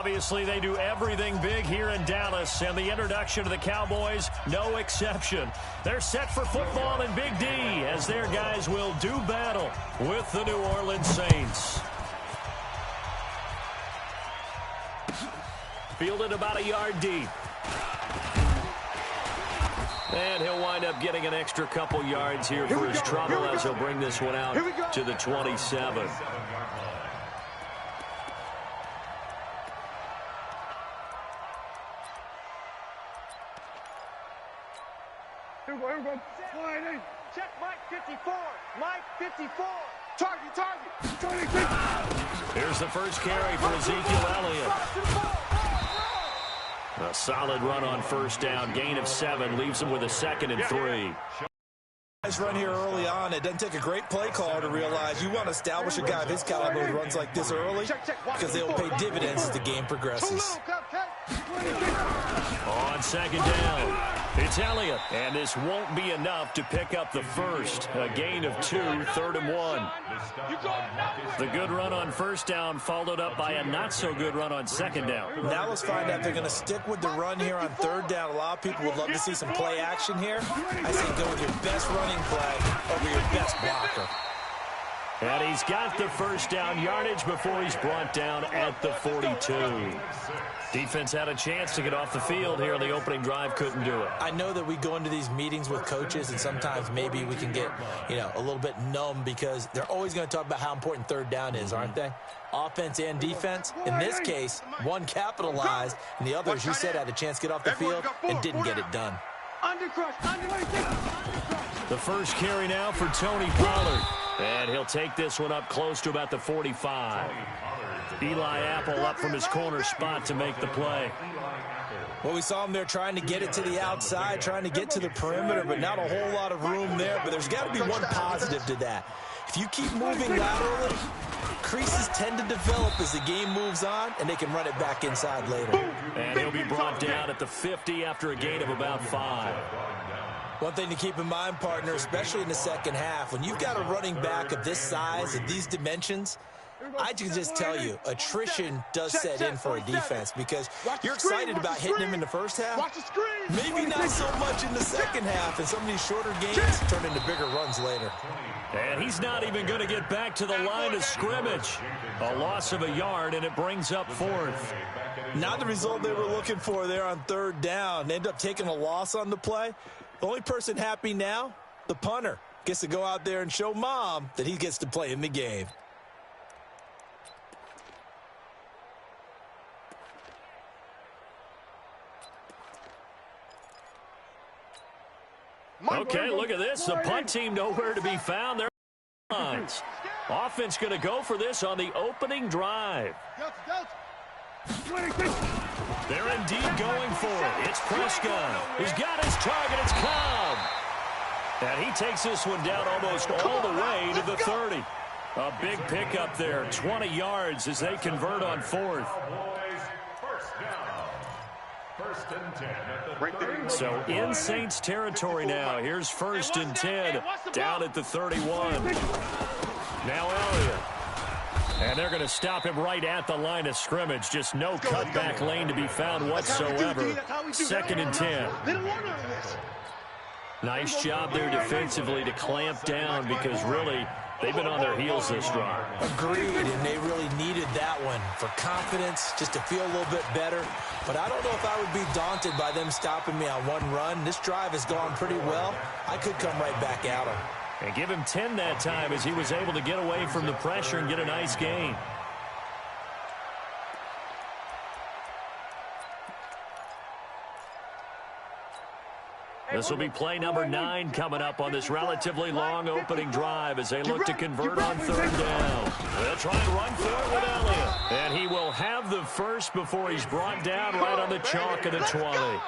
Obviously, they do everything big here in Dallas, and the introduction to the Cowboys, no exception. They're set for football in Big D as their guys will do battle with the New Orleans Saints. Fielded about a yard deep. And he'll wind up getting an extra couple yards here for his trouble as he'll bring this one out to the 27. Here we go. Check Mike 54. Mike 54. Target. Here's the first carry for Ezekiel Elliott. A solid run on first down. Gain of 7 leaves him with a 2nd and 3. Nice run here early on. It doesn't take a great play caller to realize you want to establish a guy of his caliber who runs like this early because they'll pay dividends as the game progresses. On second down, it's Elliott, and this won't be enough to pick up the first. A gain of 2, 3rd and 1. The good run on first down followed up by a not-so-good run on second down. Now let's find out if they're going to stick with the run here on 3rd down. A lot of people would love to see some play action here. I say go with your best running play over your best blocker. And he's got the first down yardage before he's brought down at the 42. Defense had a chance to get off the field here in the opening drive, couldn't do it. I know that we go into these meetings with coaches, and sometimes maybe we can get, a little bit numb because they're always going to talk about how important 3rd down is, aren't they? Offense and defense. In this case, one capitalized, and the other, as you said, had a chance to get off the field and didn't get it done. The first carry now for Tony Pollard. And he'll take this one up close to about the 45. Eli Apple up from his corner spot to make the play. Well, we saw him there trying to get it to the outside, trying to get to the perimeter, but not a whole lot of room there. But there's got to be one positive to that. If you keep moving laterally, creases tend to develop as the game moves on, and they can run it back inside later. And he'll be brought down at the 50 after a gain of about 5. One thing to keep in mind, partner, especially in the second half, when you've got a running back of this size, of these dimensions, I can just tell you, attrition does set in for a defense because you're excited about hitting him in the first half. Maybe not so much in the second half, and some of these shorter gains turn into bigger runs later. And he's not even going to get back to the line of scrimmage. A loss of a yard, and it brings up 4th. Not the result they were looking for there on 3rd down. They end up taking a loss on the play. The only person happy now, the punter, gets to go out there and show mom that he gets to play in the game. Okay, look at this. The punt team nowhere to be found. They're lines. Offense going to go for this on the opening drive. They're indeed going for it. It's Prescott. He's got his target. It's Cobb. And he takes this one down almost all the way to the 30. A big pickup there. 20 yards as they convert on 4th. So in Saints territory now. Here's 1st and 10 down at the 31. Now Elliott. And they're going to stop him right at the line of scrimmage. Just no cutback lane to be found whatsoever. 2nd and 10. Nice job there defensively to clamp down because really they've been on their heels this drive. Agreed, and they really needed that one for confidence, just to feel a little bit better. But I don't know if I would be daunted by them stopping me on one run. This drive has gone pretty well. I could come right back at them. And give him 10 that time as he was able to get away from the pressure and get a nice gain. This will be play number 9 coming up on this relatively long opening drive as they look to convert on 3rd down. They'll try and run for it with Elliott. And he will have the first before he's brought down right on the chalk of the 20.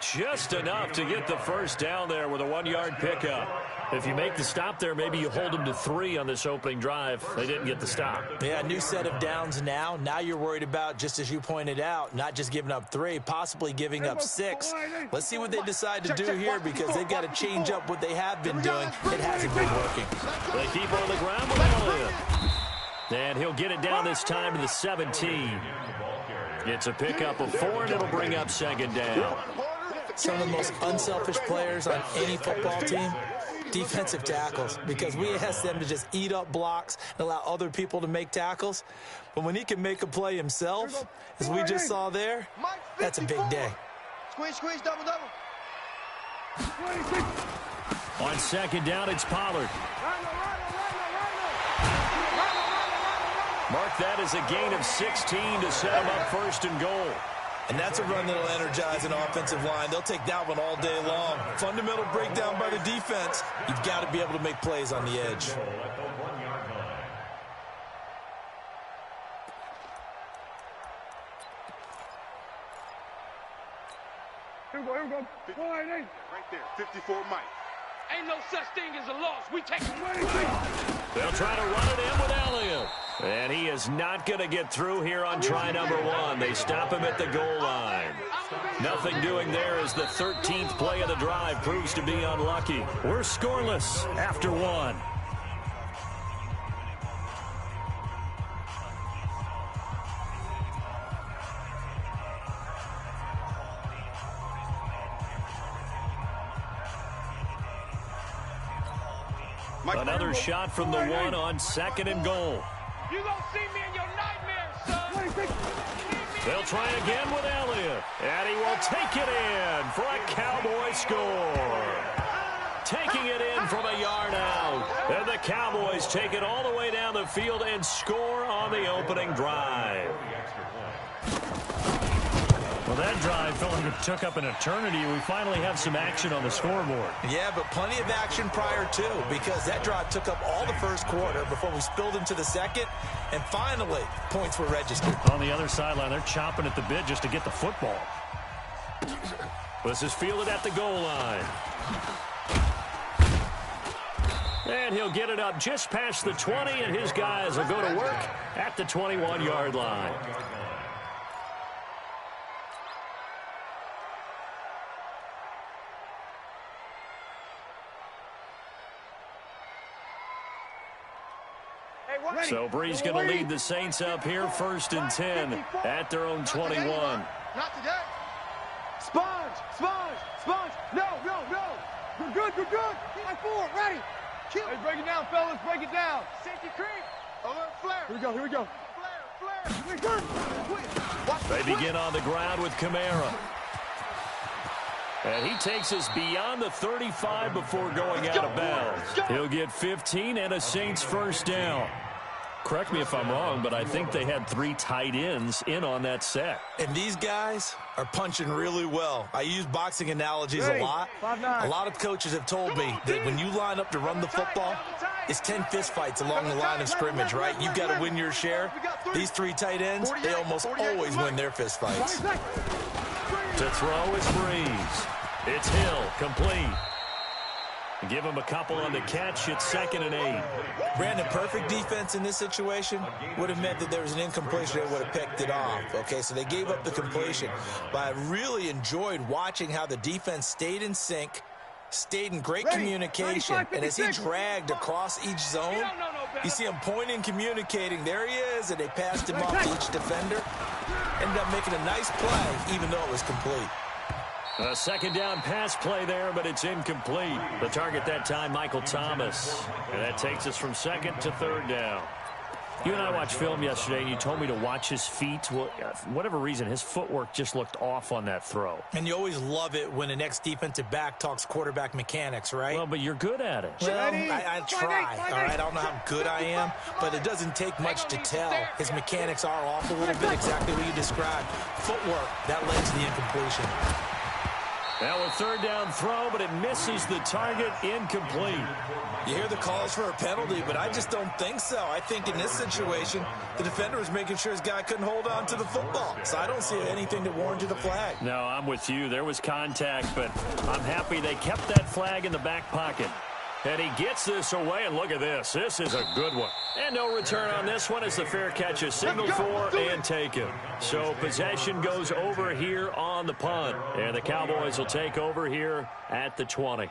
Just enough to get the first down there with a 1-yard pickup. If you make the stop there, maybe you hold them to 3 on this opening drive. They didn't get the stop. Yeah, new set of downs now. Now you're worried about, just as you pointed out, not just giving up 3, possibly giving up 6. Let's see what they decide to do here because they've got to change up what they have been doing. It hasn't been working. They keep on the ground with Elliott. And he'll get it down this time to the 17. It's a pickup of 4, and it'll bring up second down. Some of the most unselfish players on any football team, defensive tackles, because we ask them to just eat up blocks and allow other people to make tackles. But when he can make a play himself, as we just saw there, that's a big day. Squeeze, double. On second down, it's Pollard. Mark that as a gain of 16 to set him up first and goal. And that's a run that'll energize an offensive line. They'll take that one all day long. Fundamental breakdown by the defense. You've got to be able to make plays on the edge. Here we go. Right there, 54 Mike. Ain't no such thing as a loss. We take it. They'll try to run it in with Elliott. And he is not going to get through here on try number 1. They stop him at the goal line. Nothing doing there as the 13th play of the drive proves to be unlucky. We're scoreless after 1. Another shot from the 1 on second and goal. You gonna see me in your nightmares, son. They'll try again with Elliott, and he will take it in for a Cowboy score. Taking it in from a yard out, and the Cowboys take it all the way down the field and score on the opening drive. Well, that drive felt like it took up an eternity. We finally have some action on the scoreboard. Yeah, but plenty of action prior to, because that drive took up all the first quarter before we spilled into the second, and finally, points were registered. On the other sideline, they're chomping at the bit just to get the football. This is fielded at the goal line. And he'll get it up just past the 20, and his guys will go to work at the 21-yard line. So Bree's going to lead the Saints up here, 1st and 10 at their own 21. Not today. Sponge. No. We're good. High 4, ready. Hey, break it down, fellas. Break it down. Safety creep. Alert flare. Here we go. Flare. They begin on the ground with Kamara. And he takes us beyond the 35 before going out of bounds. He'll get 15 and a Saints first down. Correct me if I'm wrong, but I think they had 3 tight ends in on that set. And these guys are punching really well. I use boxing analogies a lot. A lot of coaches have told me that when you line up to run the football, it's 10 fistfights along the line of scrimmage, right? You've got to win your share. These 3 tight ends, they almost always win their fistfights. To throw is Breeze. It's Hill, complete. Give him a couple on the catch. It's 2nd and 8. Brandon, perfect defense in this situation would have meant that there was an incompletion. They would have picked it off. Okay, so they gave up the completion. But I really enjoyed watching how the defense stayed in sync, stayed in great communication, and as he dragged across each zone, you see him pointing, communicating. There he is, and they passed him off to each defender. Ended up making a nice play, even though it was complete. A 2nd down pass play there, but it's incomplete. The target that time, Michael Thomas. And that takes us from 2nd to 3rd down. You and I watched film yesterday, and you told me to watch his feet. Well, for whatever reason, his footwork just looked off on that throw. And you always love it when an ex-defensive back talks quarterback mechanics, right? Well, but you're good at it. Well, I try, all right? I don't know how good I am, but it doesn't take much to tell. His mechanics are off a little bit, exactly what you described. Footwork, that led to the incompletion. Now a 3rd down throw, but it misses the target, incomplete. You hear the calls for a penalty, but I just don't think so. I think in this situation, the defender was making sure his guy couldn't hold on to the football. So I don't see anything that warranted a flag. No, I'm with you. There was contact, but I'm happy they kept that flag in the back pocket. And he gets this away, and look at this. This is a good one. And no return on this one as the fair catch is signaled for and taken. So possession goes over here on the punt. And the Cowboys will take over here at the 20.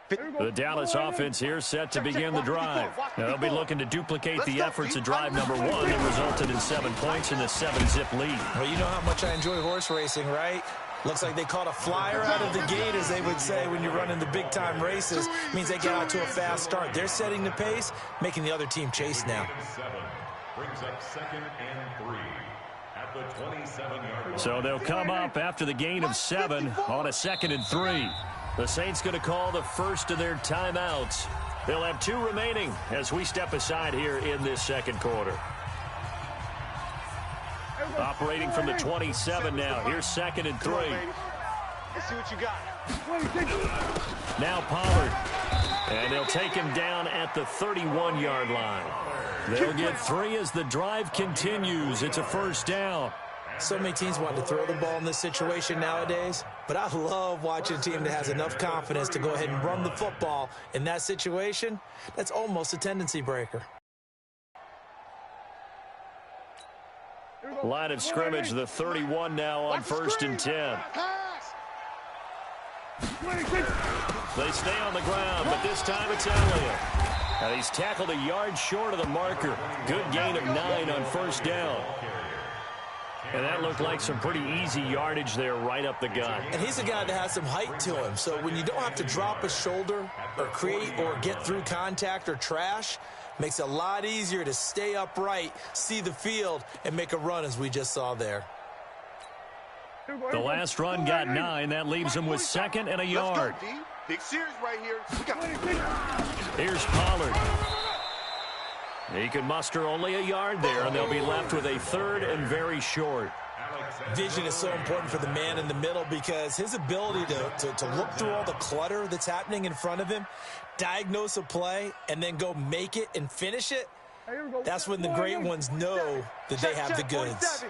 The Dallas offense here set to begin the drive. They'll be looking to duplicate the efforts of drive number 1 that resulted in 7 points in the 7-zip lead. Well, you know how much I enjoy horse racing, right? Looks like they caught a flyer out of the gate, as they would say when you're running the big-time races. It means they get out to a fast start. They're setting the pace, making the other team chase now. Brings up 2nd and 3 at the 27-yard line. So they'll come up after the gain of 7 on a 2nd and 3. The Saints going to call the first of their timeouts. They'll have 2 remaining as we step aside here in this second quarter. Operating from the 27 now. Here's 2nd and 3. Let's see what you got. Now Pollard. And they'll take him down at the 31-yard line. They'll get 3 as the drive continues. It's a first down. So many teams want to throw the ball in this situation nowadays, but I love watching a team that has enough confidence to go ahead and run the football in that situation. That's almost a tendency breaker. Line of scrimmage, the 31 now on 1st and 10. They stay on the ground, but this time it's Elliott. And he's tackled a yard short of the marker. Good gain of 9 on 1st down. And that looked like some pretty easy yardage there right up the gut. And he's a guy that has some height to him. So when you don't have to drop a shoulder or create or get through contact or trash, makes it a lot easier to stay upright, see the field, and make a run as we just saw there. The last run got 9. That leaves him with 2nd and a yard. Let's go, D. Big series right here. Here's Pollard. He can muster only a yard there, and they'll be left with a 3rd and very short. Vision is so important for the man in the middle because his ability to look through all the clutter that's happening in front of him, diagnose a play, and then go make it and finish it, that's when the great ones know that they have the goods.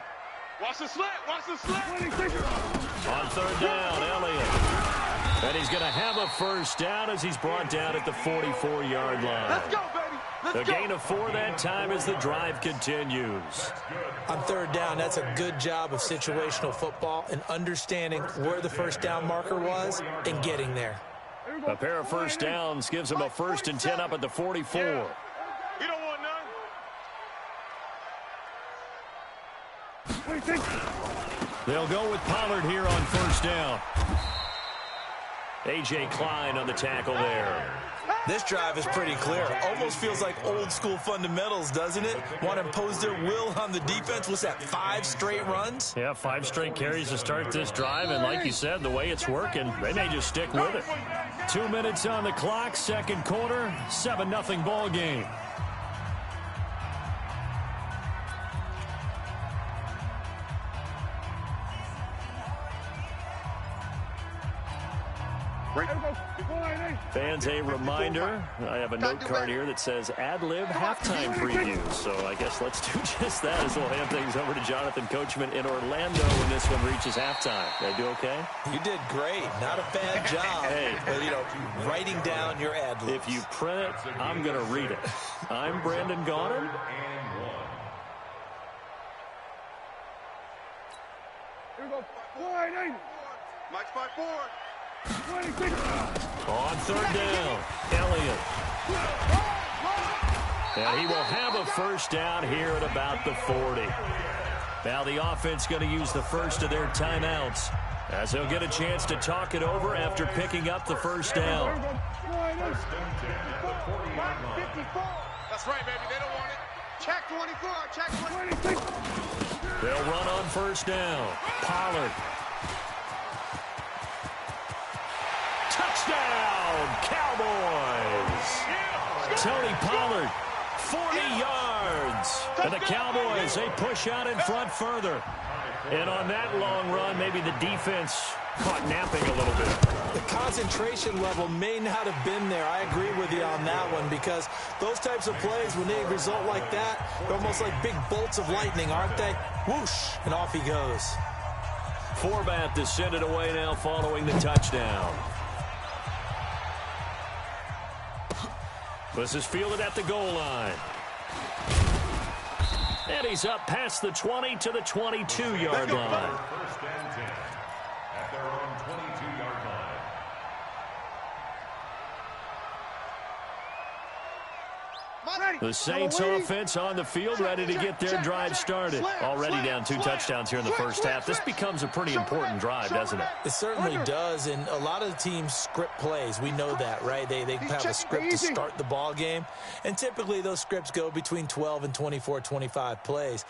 Watch the slant. Watch the slant. On 3rd down, Elliott. And he's going to have a first down as he's brought down at the 44-yard line. Let's go, baby. The gain of 4 that time as the drive continues. On 3rd down, that's a good job of situational football and understanding where the first down marker was and getting there. A pair of first downs gives him a 1st and 10 up at the 44. You don't want none. They'll go with Pollard here on 1st down. A.J. Klein on the tackle there. This drive is pretty clear. Almost feels like old school fundamentals, doesn't it? Want to impose their will on the defense. What's that, 5 straight runs? Yeah, 5 straight carries to start this drive, and like you said, the way it's working, they may just stick with it. 2 minutes on the clock, second quarter, 7-0 ball game. Fans, a reminder, I have a note card here that says ad-lib halftime preview. So I guess let's do just that as we'll hand things over to Jonathan Coachman in Orlando when this one reaches halftime. Did I do okay? You did great. Not a bad job. Hey. But, you know, writing down your ad-libs. If you print it, I'm going to read it. I'm Brandon Gaudin. Here we go. Mike's 5-4. On 3rd down, Elliott. And he will have a first down here at about the 40. Now the offense going to use the first of their timeouts as they'll get a chance to talk it over after picking up the first down. That's right, baby. They don't want it. Check 24. Check 24. They'll run on first down. Pollard. Touchdown, Cowboys! Tony Pollard, 40 yards. And the Cowboys, they push out in front further. And on that long run, maybe the defense caught napping a little bit. The concentration level may not have been there. I agree with you on that one because those types of plays, when they result like that, they're almost like big bolts of lightning, aren't they? Whoosh, and off he goes. Forbath to send it away now following the touchdown. This is fielded at the goal line. And he's up past the 20 to the 22-yard line. First and 10 at their own 22-yard The Saints offense on the field, ready to get their drive started. Already down 2 touchdowns here in the first half. This becomes a pretty important drive, doesn't it? It certainly does, and a lot of the teams script plays. We know that, right? They have a script to start the ball game, and typically those scripts go between 12 and 24, 25 plays.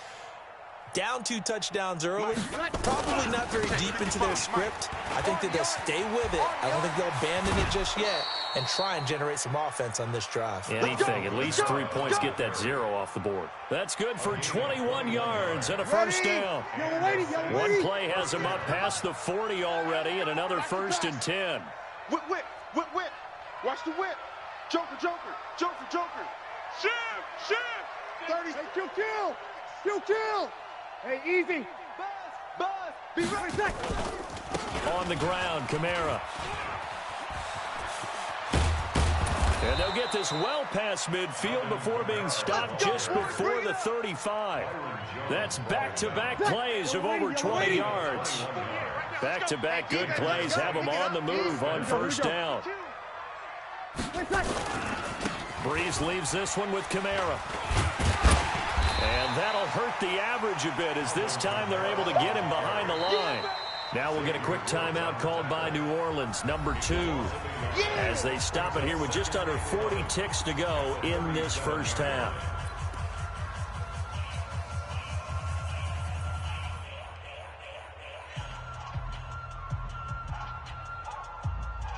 Down 2 touchdowns early, probably not very deep into their script. I think that they'll stay with it. I don't think they'll abandon it just yet and try and generate some offense on this drive. Anything, at least 3 points, get that 0 off the board. That's good for 21 yards and a first down. One play has them up past the 40 already, and another 1st and 10. Whip. Watch the whip. Joker. Shift. 30. Hey, kill. Hey, easy. Buzz. Be ready, set. On the ground, Kamara. And they'll get this well past midfield before being stopped just before the 35. That's back-to-back plays of over 20 yards. Back-to-back good plays have them on the move on first down. Breeze leaves this one with Kamara. And that'll hurt the average a bit, as this time they're able to get him behind the line. Now we'll get a quick timeout called by New Orleans, number 2, as they stop it here with just under 40 ticks to go in this first half.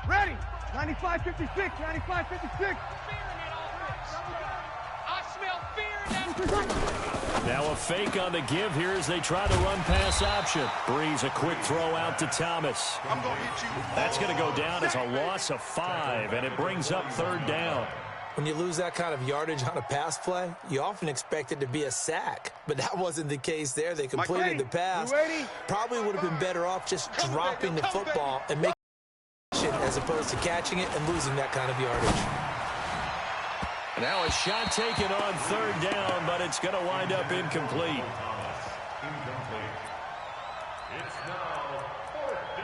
Ready. 95-56. 95-56. Now a fake on the give here as they try the run-pass option. Breeze a quick throw out to Thomas. That's going to go down as a loss of 5, and it brings up 3rd down. When you lose that kind of yardage on a pass play, you often expect it to be a sack. But that wasn't the case there. They completed the pass. Probably would have been better off just dropping the football and making it as opposed to catching it and losing that kind of yardage. Now a shot taken on 3rd down, but it's going to wind up incomplete. It's now 4th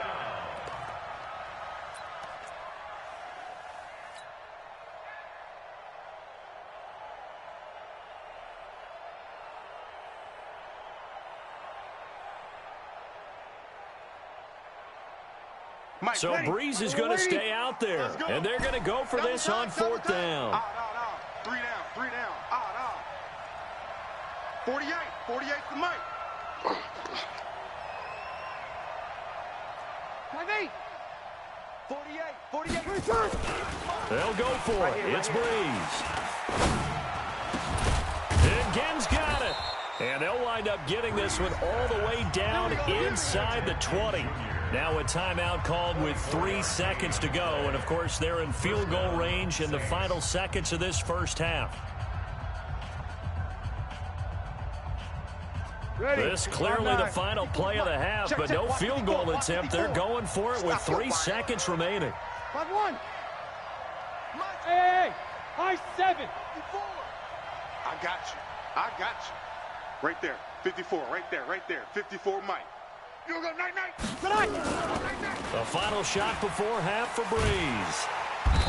down. So Breeze is going to stay out there, and they're going to go for this on 4th down. 3 down. 48 to Mike. 58. 48. They'll go for it. It's Breeze. Again's got it. And they'll wind up getting this one all the way down inside the 20. Now a timeout called with 3 seconds to go. And, of course, they're in field goal range in the final seconds of this first half. This clearly the final play of the half, but no field goal attempt. They're going for it with 3 seconds remaining. 5-1. Hey, high 7. I got you. Right there. 54. Right there. 54, Mike. You go night. The final shot before half for Breeze.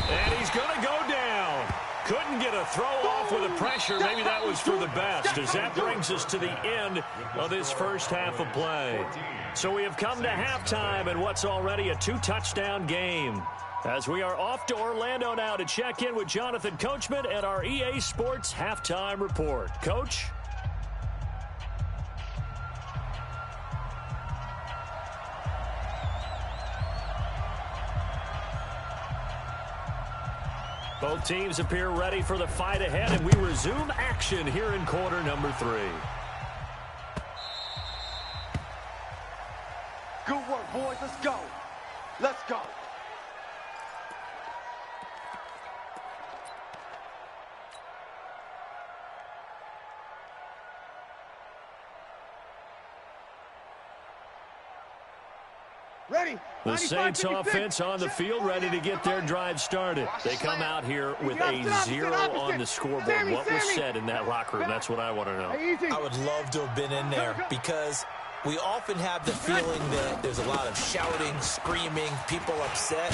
And he's going to go down. Couldn't get a throw off with the pressure. Maybe that was for the best, as that brings us to the end of this first half of play. So we have come to halftime in what's already a 2-touchdown game, as we are off to Orlando now to check in with Jonathan Coachman and our EA Sports Halftime Report. Coach? Both teams appear ready for the fight ahead, and we resume action here in quarter number 3. Good work, boys. Let's go. Ready. The Saints offense on the field, ready to get their drive started. They come out here with a 0 on the scoreboard. What was said in that locker room? That's what I want to know. I would love to have been in there, because we often have the feeling that there's a lot of shouting, screaming, people upset.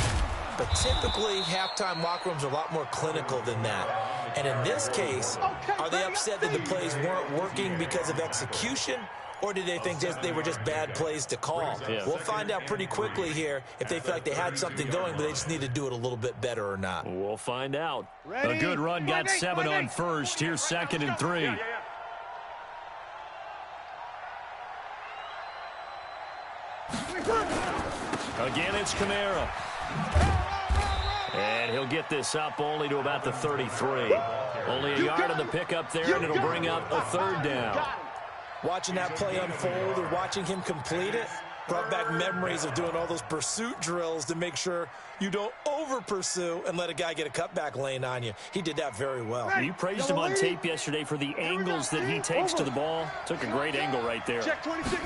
But typically, halftime locker rooms are a lot more clinical than that. And in this case, are they upset that the plays weren't working because of execution? Or did they think they were just bad plays to call? Yeah. We'll find out pretty quickly here if they feel like they had something going, but they just need to do it a little bit better or not. We'll find out. A good run got 7 on first. Here's 2nd and 3. Again, it's Kamara. And he'll get this up only to about the 33. Only a yard on the pickup there, and it'll bring up a 3rd down. Watching that play unfold and watching him complete it brought back memories of doing all those pursuit drills to make sure you don't over-pursue and let a guy get a cutback lane on you. He did that very well. You praised him on tape yesterday for the angles that he takes to the ball. Took a great angle right there. Check 26.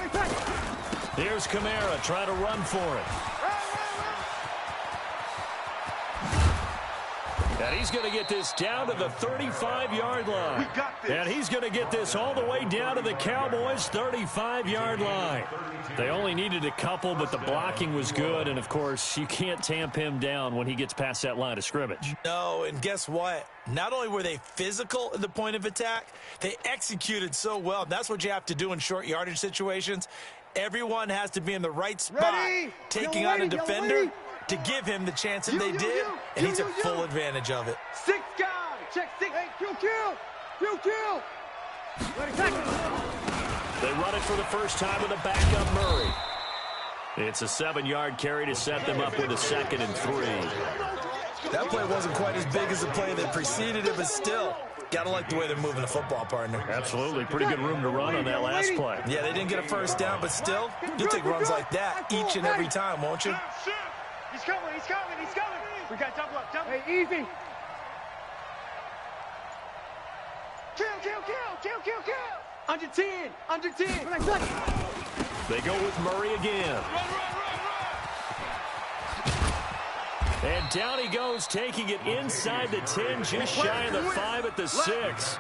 Here's Kamara trying to run for it. And he's going to get this down to the 35-yard line. And he's going to get this all the way down to the Cowboys' 35-yard line. They only needed a couple, but the blocking was good. And, of course, you can't tamp him down when he gets past that line of scrimmage. No, and guess what? Not only were they physical at the point of attack, they executed so well. That's what you have to do in short yardage situations. Everyone has to be in the right spot, taking on a defender to give him the chance that they did, and he took full advantage of it. 6 guys. Check 6. Hey, kill. They run it for the first time with a backup Murray. It's a 7-yard carry to set them up with a 2nd and 3. That play wasn't quite as big as the play that preceded it, but still, gotta like the way they're moving the football, partner. Absolutely. Pretty good room to run on that last play. Yeah, they didn't get a first down, but still, you'll take runs like that each and every time, won't you? He's coming. We got double up. Hey, easy. Kill. Under 10. They go with Murray again. And down he goes, taking it inside the 10, just shy of the 5 at the 6.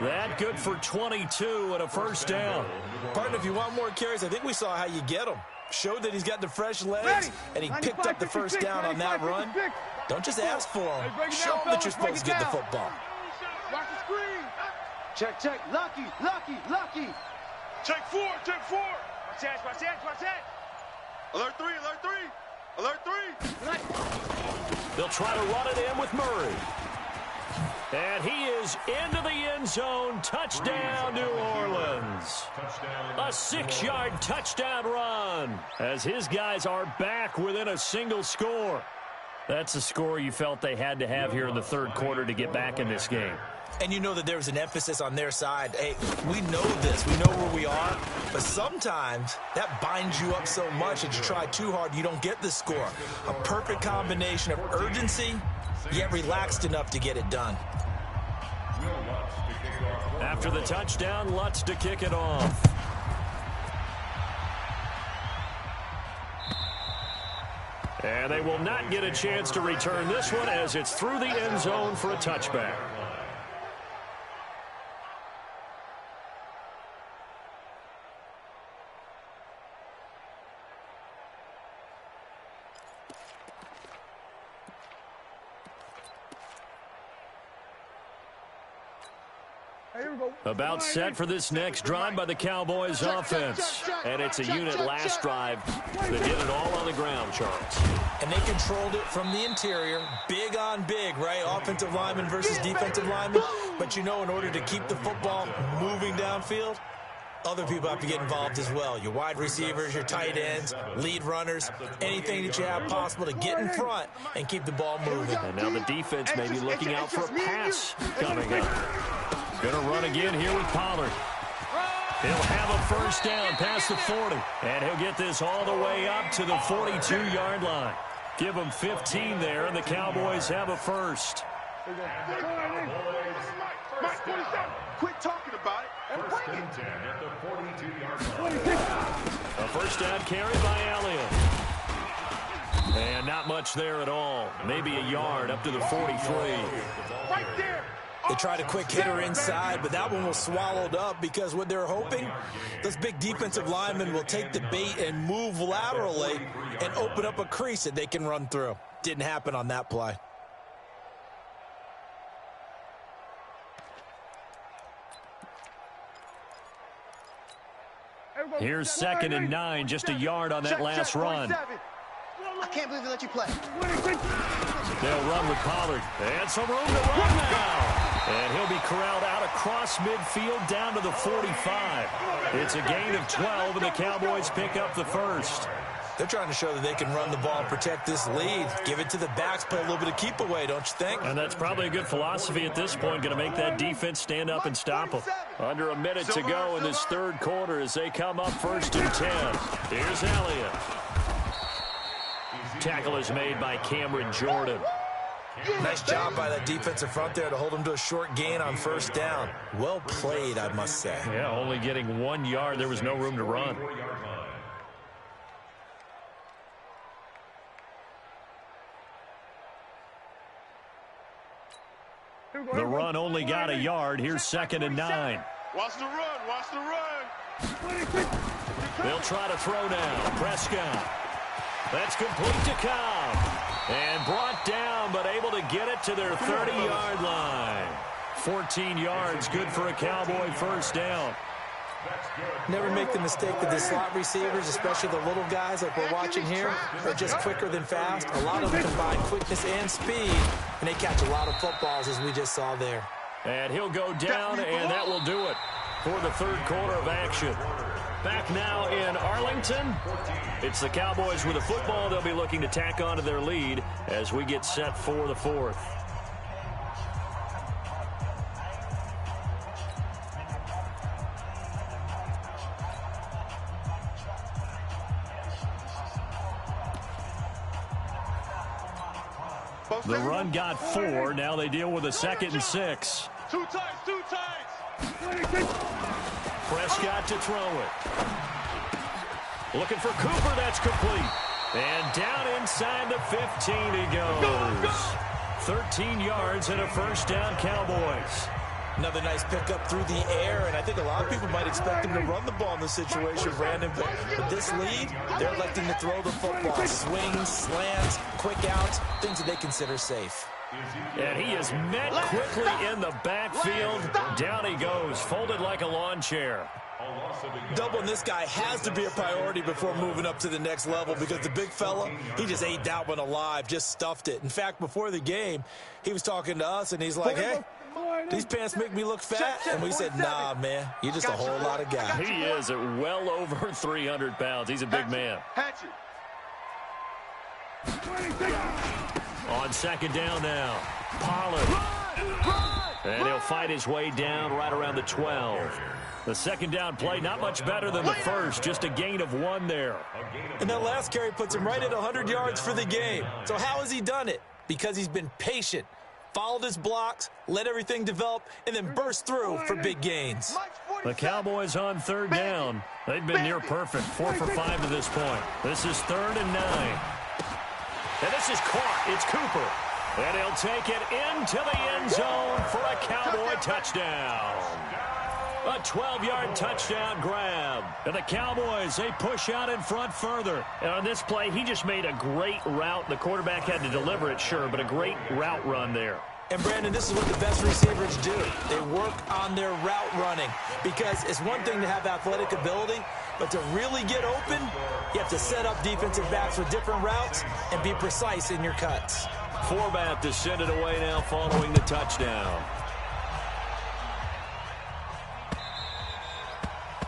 That good for 22 and a first down. Partner, if you want more carries, I think we saw how you get them. Showed that he's got the fresh legs, and he picked up the first down on that run. Don't just ask for him. Show him that you're supposed to get the football. Watch the screen. Check. Lucky. Check 4. Watch that. Alert 3. They'll try to run it in with Murray. And he is into the end zone. Touchdown, New Orleans. A 6-yard touchdown run as his guys are back within a single score. That's a score you felt they had to have here in the 3rd quarter to get back in this game. And you know that there's an emphasis on their side. Hey, we know this. We know where we are. But sometimes that binds you up so much that you try too hard, you don't get the score. A perfect combination of urgency, yet relaxed enough to get it done. After the touchdown, Lutz to kick it off. And they will not get a chance to return this one as it's through the end zone for a touchback. About set for this next drive by the Cowboys offense. And it's a unit last drive that did it all on the ground, Charles. And they controlled it from the interior. Big on big, right? Offensive lineman versus defensive lineman. But you know, in order to keep the football moving downfield, other people have to get involved as well. Your wide receivers, your tight ends, lead runners, anything that you have possible to get in front and keep the ball moving. And now the defense may be looking out for a pass coming up. Going to run again here with Pollard. He'll have a first down past the 40. And he'll get this all the way up to the 42-yard line. Give them 15 there, and the Cowboys have a first. Quit talking about it. First and 10 at the 42-yard line. A first down carry by Elliott. And not much there at all. Maybe a yard up to the 43. Right there. They tried a quick hitter inside, but that one was swallowed up because what they're hoping, those big defensive linemen will take the bait and move laterally and open up a crease that they can run through. Didn't happen on that play. Here's 2nd and 9, just a yard on that last run. I can't believe they let you play. They'll run with Pollard. And some room to run now. And he'll be corralled out across midfield down to the 45. It's a gain of 12, and the Cowboys pick up the first. They're trying to show that they can run the ball and protect this lead. Give it to the backs, play a little bit of keep away, don't you think? And that's probably a good philosophy at this point, going to make that defense stand up and stop them. Under a minute to go in this third quarter as they come up 1st and 10. Here's Elliott. Tackle is made by Cameron Jordan. Nice job by that defensive front there to hold him to a short gain on 1st down. Well played, I must say. Yeah, only getting 1 yard. There was no room to run. The run only got a yard. Here's 2nd and 9. Watch the run. Watch the run. They'll try to throw now. Prescott. That's complete to Cobb. And brought down, but able to get it to their 30-yard line. 14 yards, good for a Cowboy 1st down. Never make the mistake that the slot receivers, especially the little guys like we're watching here, are just quicker than fast. A lot of them combine quickness and speed, and they catch a lot of footballs, as we just saw there. And he'll go down, and that will do it for the third quarter of action. Back now in Arlington. It's the Cowboys with the football. They'll be looking to tack on to their lead as we get set for the fourth. The run got 4. Now they deal with a 2nd and 6. Two tights. Prescott to throw it. Looking for Cooper. That's complete. And down inside the 15 he goes. 13 yards and a 1st down, Cowboys. Another nice pickup through the air, and I think a lot of people might expect him to run the ball in this situation, Brandon. But with this lead, they're electing to throw the football. Swings, slants, quick outs, things that they consider safe. And he is met quickly in the backfield. Down he goes, folded like a lawn chair. Doubling this guy has to be a priority before moving up to the next level, because the big fella, he just ate that one alive, just stuffed it. In fact, before the game, he was talking to us, and he's like, hey, these pants make me look fat. And we said, nah, man, you're just a whole lot of guy. He is at well over 300 pounds. He's a big man. On 2nd down now, Pollard. And he'll fight his way down right around the 12. The 2nd down play, not much better than the first, just a gain of 1 there. And that last carry puts him right at 100 yards for the game. So how has he done it? Because he's been patient, followed his blocks, let everything develop, and then burst through for big gains. The Cowboys on 3rd down. They've been near perfect, 4 for 5 to this point. This is 3rd and 9. And this is caught. It's Cooper. And he'll take it into the end zone for a Cowboy touchdown. A 12-yard touchdown grab. And the Cowboys, they push out in front further. And on this play, he just made a great route. The quarterback had to deliver it, sure, but a great route run there. And, Brandon, this is what the best receivers do. They work on their route running, because it's one thing to have athletic ability, but to really get open, you have to set up defensive backs with different routes and be precise in your cuts. Forbath to send it away now following the touchdown.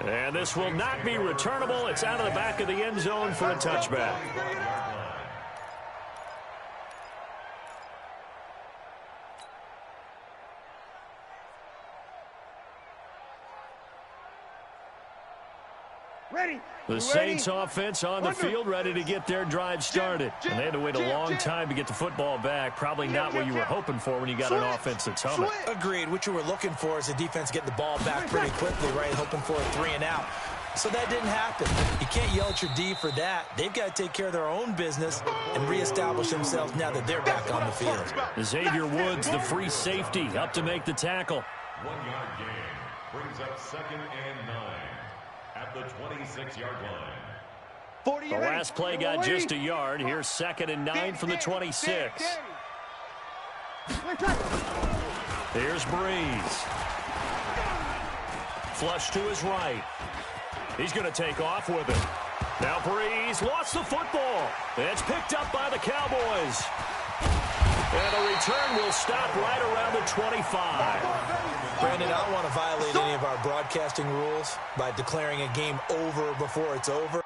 And this will not be returnable. It's out of the back of the end zone for a touchback. The Saints offense on the field, ready to get their drive started. And they had to wait a long time to get the football back. Probably not what you were hoping for when you got an offense that's humming. Agreed. What you were looking for is the defense getting the ball back pretty quickly, right? Hoping for a 3 and out. So that didn't happen. You can't yell at your D for that. They've got to take care of their own business and reestablish themselves now that they're back on the field. Xavier Woods, the free safety, up to make the tackle. 1-yard gain brings up 2nd and 9 at the 26-yard line. The last play got just a yard. Here's 2nd and 9 from the 26. Here's Breeze. Flush to his right. He's going to take off with it. Now Breeze lost the football. It's picked up by the Cowboys. And the return will stop right around the 25. Brandon, I don't want to violate any of our broadcasting rules by declaring a game over before it's over.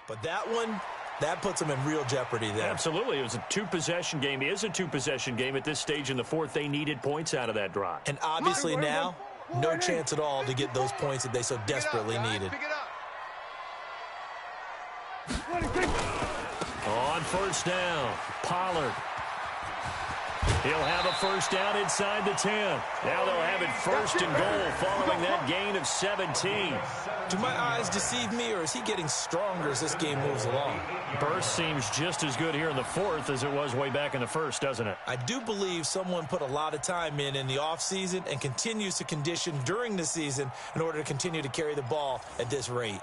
But that one, that puts them in real jeopardy there. Absolutely. It was a two-possession game. It is a two-possession game at this stage in the fourth. They needed points out of that drive. And obviously now, no chance at all to get those points that they so desperately needed. On first down, Pollard. He'll have a first down inside the 10. Now they'll have it 1st and goal following that gain of 17. Do my eyes deceive me, or is he getting stronger as this game moves along? Burst seems just as good here in the 4th as it was way back in the 1st, doesn't it? I do believe someone put a lot of time in the offseason and continues to condition during the season in order to continue to carry the ball at this rate.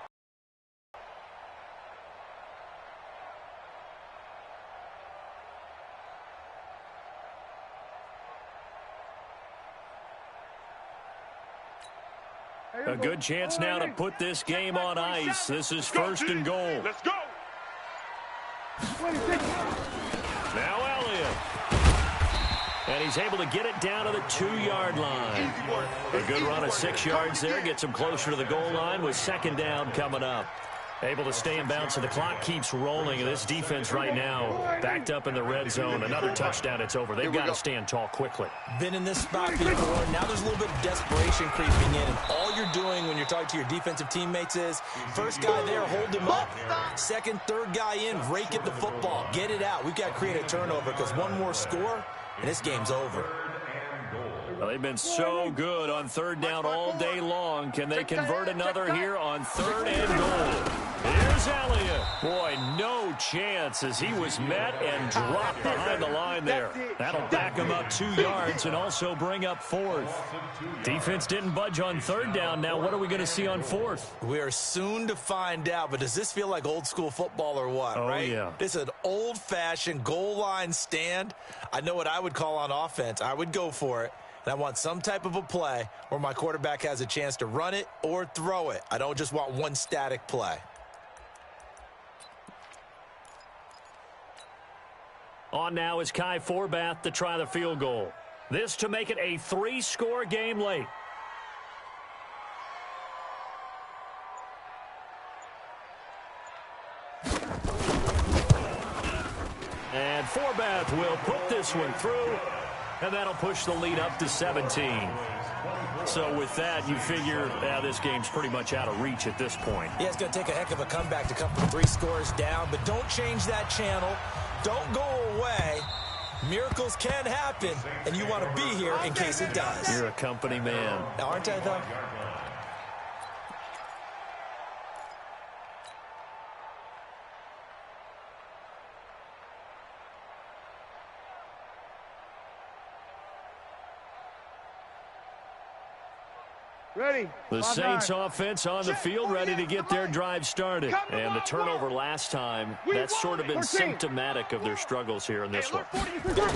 A good chance now to put this game on ice. This is 1st and goal. Let's go. Now Elliott. And he's able to get it down to the 2-yard line. A good run of 6 yards there. Gets him closer to the goal line with 2nd down coming up. Able to stay in bounds, so the clock keeps rolling. And this defense right now backed up in the red zone. Another touchdown, it's over. They've got to stand tall quickly. Been in this spot before. Now there's a little bit of desperation creeping in. And all you're doing when you're talking to your defensive teammates is, first guy there, hold him up. 2nd, 3rd guy in, rake at the football. Get it out. We've got to create a turnover because one more score, and this game's over. Well, they've been so good on 3rd down all day long. Can they convert another here on 3rd and goal? Here's Elliott. Boy, no chance as he was met and dropped behind the line there. That'll back him up 2 yards and also bring up 4th. Defense didn't budge on 3rd down. Now what are we going to see on 4th? We are soon to find out, but does this feel like old school football or what, right? Yeah. This is an old-fashioned goal line stand. I know what I would call on offense. I would go for it. And I want some type of a play where my quarterback has a chance to run it or throw it. I don't just want one static play. On now is Kai Forbath to try the field goal. This to make it a 3-score game late. And Forbath will put this one through, and that'll push the lead up to 17. So with that, you figure this game's pretty much out of reach at this point. Yeah, it's going to take a heck of a comeback to come from 3 scores down, but don't change that channel. Don't go away. Miracles can happen, and you want to be here in case it does. You're a company man. Aren't I, though? Ready. The Saints offense on the field, ready to get their drive started. And the turnover last time, that's sort of been symptomatic of their struggles here in this one. Good word.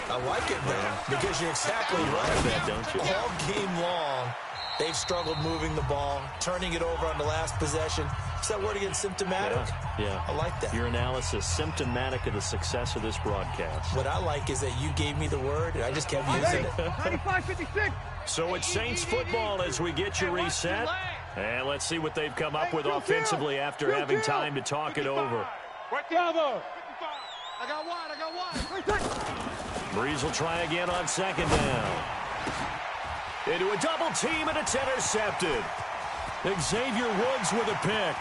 I like it, man, because you're exactly right. That, don't you? All game long, they've struggled moving the ball, turning it over on the last possession. Is that word again, symptomatic? Yeah. I like that. Your analysis, symptomatic of the success of this broadcast. What I like is that you gave me the word, and I just kept using it. 95-56. So it's Saints football as we get you reset. And let's see what they've come up with offensively after having time to talk it over. Right together. I got one. Breeze will try again on 2nd down. Into a double team, and it's intercepted. Xavier Woods with a pick.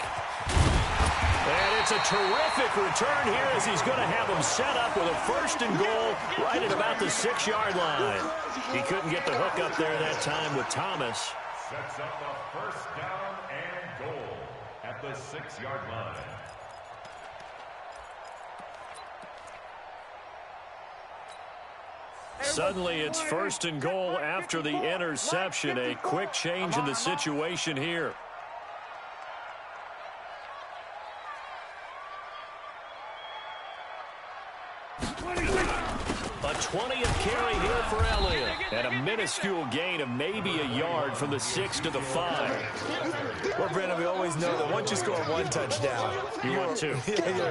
And it's a terrific return here as he's going to have him set up with a 1st and goal right at about the 6-yard line. He couldn't get the hook up there that time with Thomas. Sets up a 1st down and goal at the 6-yard line. Suddenly it's 1st and goal after the interception. A quick change in the situation here. A 20th carry here for Elliott. And a minuscule gain of maybe a yard from the 6 to the 5. Well, Brandon, we always know that once you score one touchdown, you want two.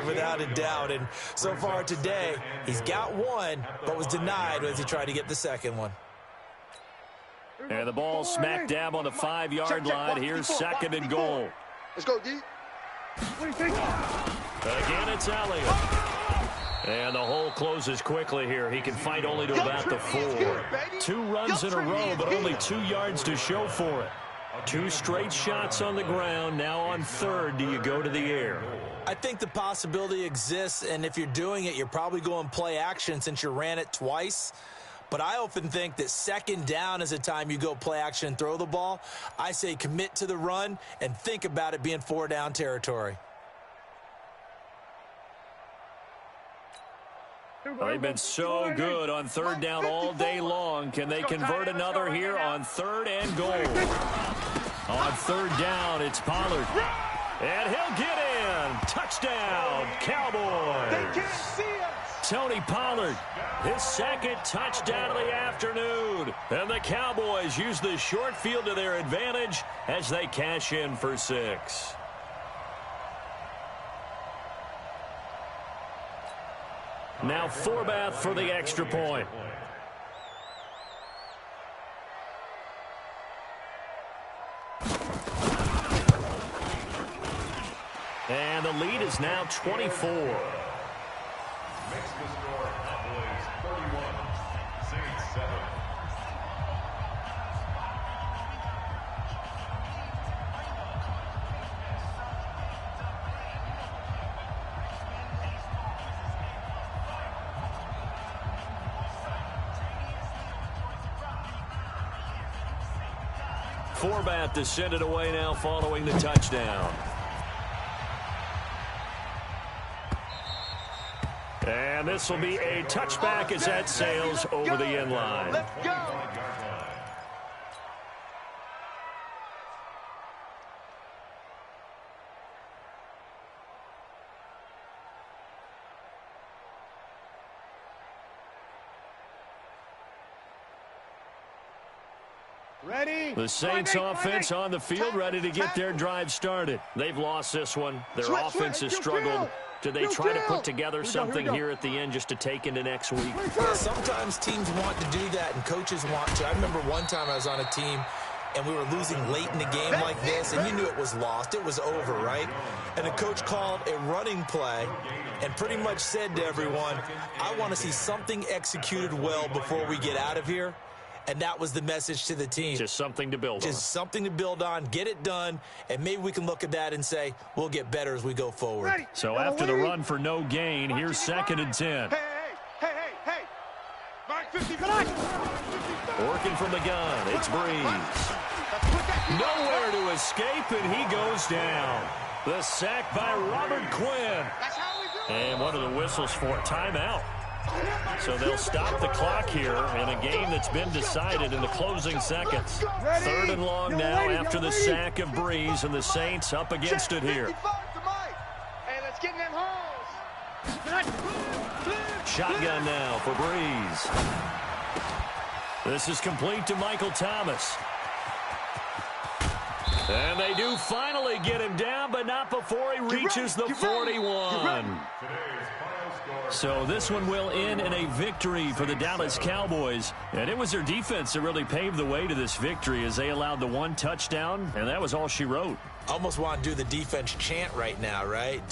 Without a doubt. And so far today, he's got one, but was denied as he tried to get the second one. And the ball smack dab on the 5-yard line. Here's 2nd and goal. Let's go, D. Again, it's Elliott. And the hole closes quickly here. He can fight only to about the 4. 2 runs in a row, but only 2 yards to show for it. 2 straight shots on the ground. Now on 3rd, do you go to the air? I think the possibility exists, and if you're doing it, you're probably going play action since you ran it twice. But I often think that 2nd down is a time you go play action and throw the ball. I say commit to the run and think about it being 4-down territory. Well, they've been so good on 3rd down all day long. Can they convert another here on 3rd and goal? On 3rd down, it's Pollard. And he'll get in. Touchdown, Cowboys. They can't see us. Tony Pollard, his 2nd touchdown of the afternoon. And the Cowboys use the short field to their advantage as they cash in for 6. Now Forbath for the extra point. And the lead is now 24. Makes the score Cowboys 31, Saints 7. Forbath descended away now following the touchdown. And this will be a touchback as that sails over the end line. Let's go. Ready? The Saints offense on the field, ready to get their drive started. They've lost this one. Their offense has struggled. Do they try to put together something here at the end just to take into next week? Yeah, sometimes teams want to do that, and coaches want to. I remember one time I was on a team, and we were losing late in the game like this, and you knew it was lost. It was over, right? And the coach called a running play and pretty much said to everyone, I want to see something executed well before we get out of here. And that was the message to the team. Just something to build on. Just something to build on, get it done, and maybe we can look at that and say, we'll get better as we go forward. Ready. So after the run for no gain, here's 2nd and 10. Hey. Mark 50. Working from the gun, it's Breeze. Nowhere to escape, and he goes down. The sack by Robert Quinn. That's how we do it. And what are the whistles for? Timeout. So they'll stop the clock here in a game that's been decided in the closing seconds. 3rd and long now after the sack of Breeze, and the Saints up against it here. Hey, let's get in them holes. Shotgun now for Breeze. This is complete to Michael Thomas. And they do finally get him down, but not before he reaches the 41. So this one will end in a victory for the Dallas Cowboys. And it was their defense that really paved the way to this victory as they allowed the 1 touchdown, and that was all she wrote. Almost want to do the defense chant right now, right?